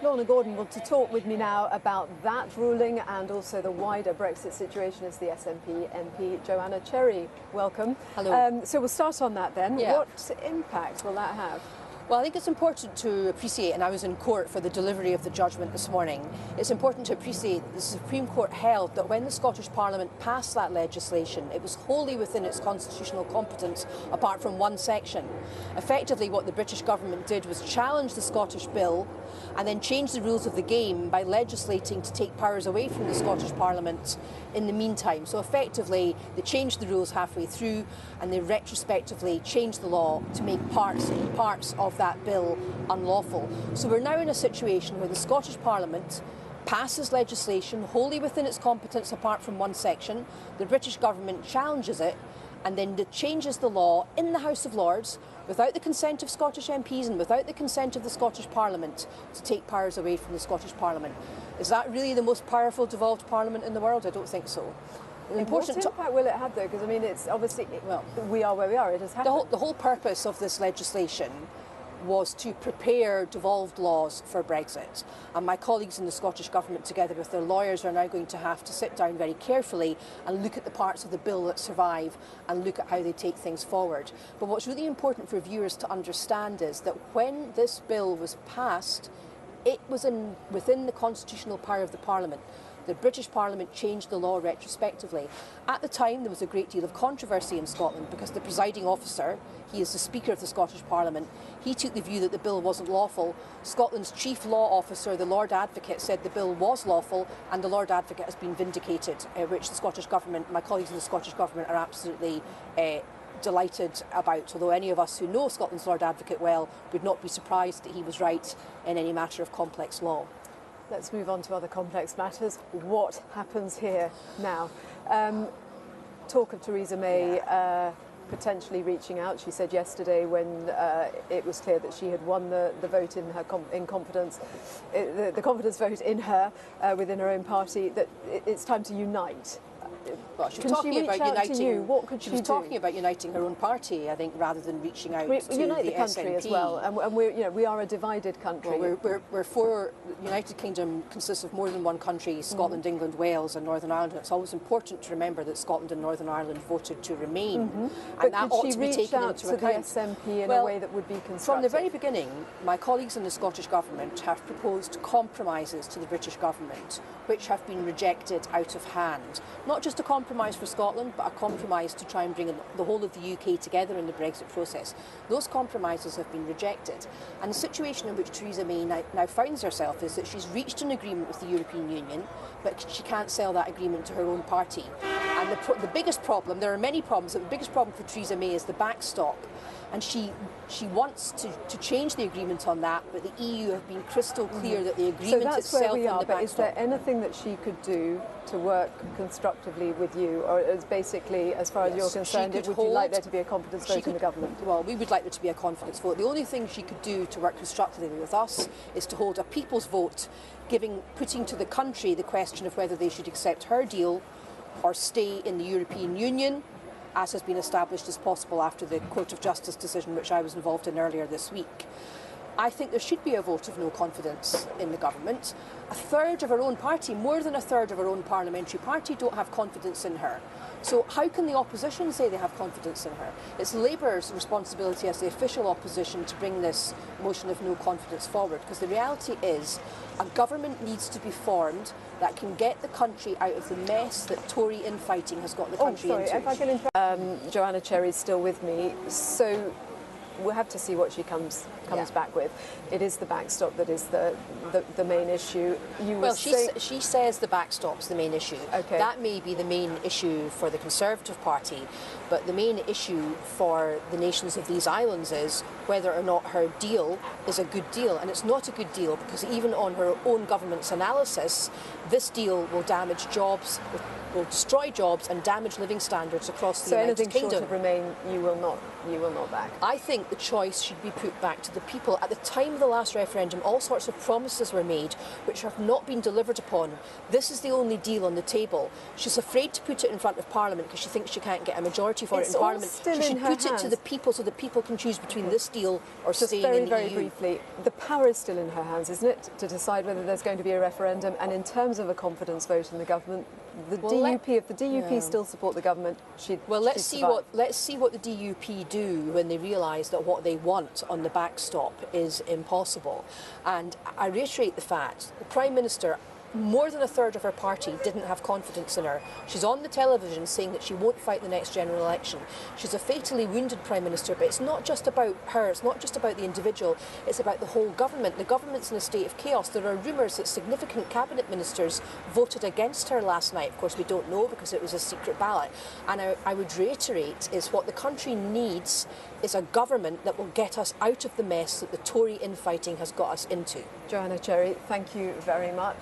Lorna Gordon will to talk with me now about that ruling and also the wider Brexit situation is the SNP MP Joanna Cherry. Welcome. Hello. So we'll start on that then. Yeah. What impact will that have? Well, I think it's important to appreciate, and I was in court for the delivery of the judgment this morning, it's important to appreciate that the Supreme Court held that when the Scottish Parliament passed that legislation, it was wholly within its constitutional competence, apart from one section. Effectively, what the British government did was challenge the Scottish bill and then change the rules of the game by legislating to take powers away from the Scottish Parliament in the meantime. So effectively, they changed the rules halfway through and they retrospectively changed the law to make parts of that bill unlawful. So we're now in a situation where the Scottish Parliament passes legislation wholly within its competence apart from one section, the British government challenges it, and then it changes the law in the House of Lords without the consent of Scottish MPs and without the consent of the Scottish Parliament to take powers away from the Scottish Parliament. Is that really the most powerful devolved parliament in the world? I don't think so. What impact will it have though? Because I mean, it's obviously, well, we are where we are, it has happened. The whole purpose of this legislation was to prepare devolved laws for Brexit. And my colleagues in the Scottish Government, together with their lawyers, are now going to have to sit down very carefully and look at the parts of the bill that survive and look at how they take things forward. But what's really important for viewers to understand is that when this bill was passed, it was within the constitutional power of the Parliament. The British Parliament changed the law retrospectively. At the time, there was a great deal of controversy in Scotland because the presiding officer, he is the Speaker of the Scottish Parliament, he took the view that the bill wasn't lawful. Scotland's chief law officer, the Lord Advocate, said the bill was lawful, and the Lord Advocate has been vindicated, which the Scottish Government, my colleagues in the Scottish Government, are absolutely delighted about, although any of us who know Scotland's Lord Advocate well would not be surprised that he was right in any matter of complex law. Let's move on to other complex matters. What happens here now? Talk of Theresa May potentially reaching out. She said yesterday when it was clear that she had won the vote in her confidence, the confidence vote in her within her own party, that it's time to unite. Well, she was talking about uniting. What could she do? She was talking about uniting her own party, I think, rather than reaching out to unite the country SNP as well. And we are a divided country. Well, we're for the United Kingdom consists of more than one country: Scotland, England, Wales, and Northern Ireland. And it's always important to remember that Scotland and Northern Ireland voted to remain, and but that ought to be taken into account. To the SNP in a way that would be constructive? From the very beginning, my colleagues in the Scottish Government have proposed compromises to the British Government, which have been rejected out of hand. Not just a compromise for Scotland, but a compromise to try and bring the whole of the UK together in the Brexit process. Those compromises have been rejected. And the situation in which Theresa May now finds herself is that she's reached an agreement with the European Union, but she can't sell that agreement to her own party. And the biggest problem, there are many problems, but the biggest problem for Theresa May is the backstop. And she wants to change the agreement on that, but the EU have been crystal clear that the agreement itself and the backstop. But is there anything that she could do to work constructively with you, or is basically, as far as you're concerned, would you like there to be a confidence vote in the government? Well, we would like there to be a confidence vote. The only thing she could do to work constructively with us is to hold a people's vote, putting to the country the question of whether they should accept her deal or stay in the European Union, as has been established as possible after the Court of Justice decision, which I was involved in earlier this week. I think there should be a vote of no confidence in the government. A third of her own party, more than a third of her own parliamentary party, don't have confidence in her. So how can the opposition say they have confidence in her? It's Labour's responsibility as the official opposition to bring this motion of no confidence forward, because the reality is a government needs to be formed that can get the country out of the mess that Tory infighting has got the country into. If I can interrupt, Joanna Cherry is still with me, so we'll have to see what she comes back with. It is the backstop that is the main issue. She says the backstop's the main issue. Okay. That may be the main issue for the Conservative Party, but the main issue for the nations of these islands is whether or not her deal is a good deal. And it's not a good deal because even on her own government's analysis, this deal will damage jobs, will destroy jobs and damage living standards across the United Kingdom. So anything short of Remain, you will not you will not back? I think the choice should be put back to the people. At the time of the last referendum, all sorts of promises were made which have not been delivered upon. This is the only deal on the table. She's afraid to put it in front of Parliament because she thinks she can't get a majority for it in Parliament. She should put it to the people so that people can choose between this deal or staying in the EU. Very briefly, the power is still in her hands, isn't it, to decide whether there's going to be a referendum? And in terms of a confidence vote in the government, the DUP, if the DUP still support the government, let's see what the DUP do when they realise that what they want on the backstop is impossible. And I reiterate the fact the Prime Minister, more than a third of her party didn't have confidence in her. She's on the television saying that she won't fight the next general election. She's a fatally wounded Prime Minister, but it's not just about her, it's not just about the individual, it's about the whole government. The government's in a state of chaos. There are rumours that significant cabinet ministers voted against her last night. Of course, we don't know because it was a secret ballot. And I would reiterate, is what the country needs is a government that will get us out of the mess that the Tory infighting has got us into. Joanna Cherry, thank you very much.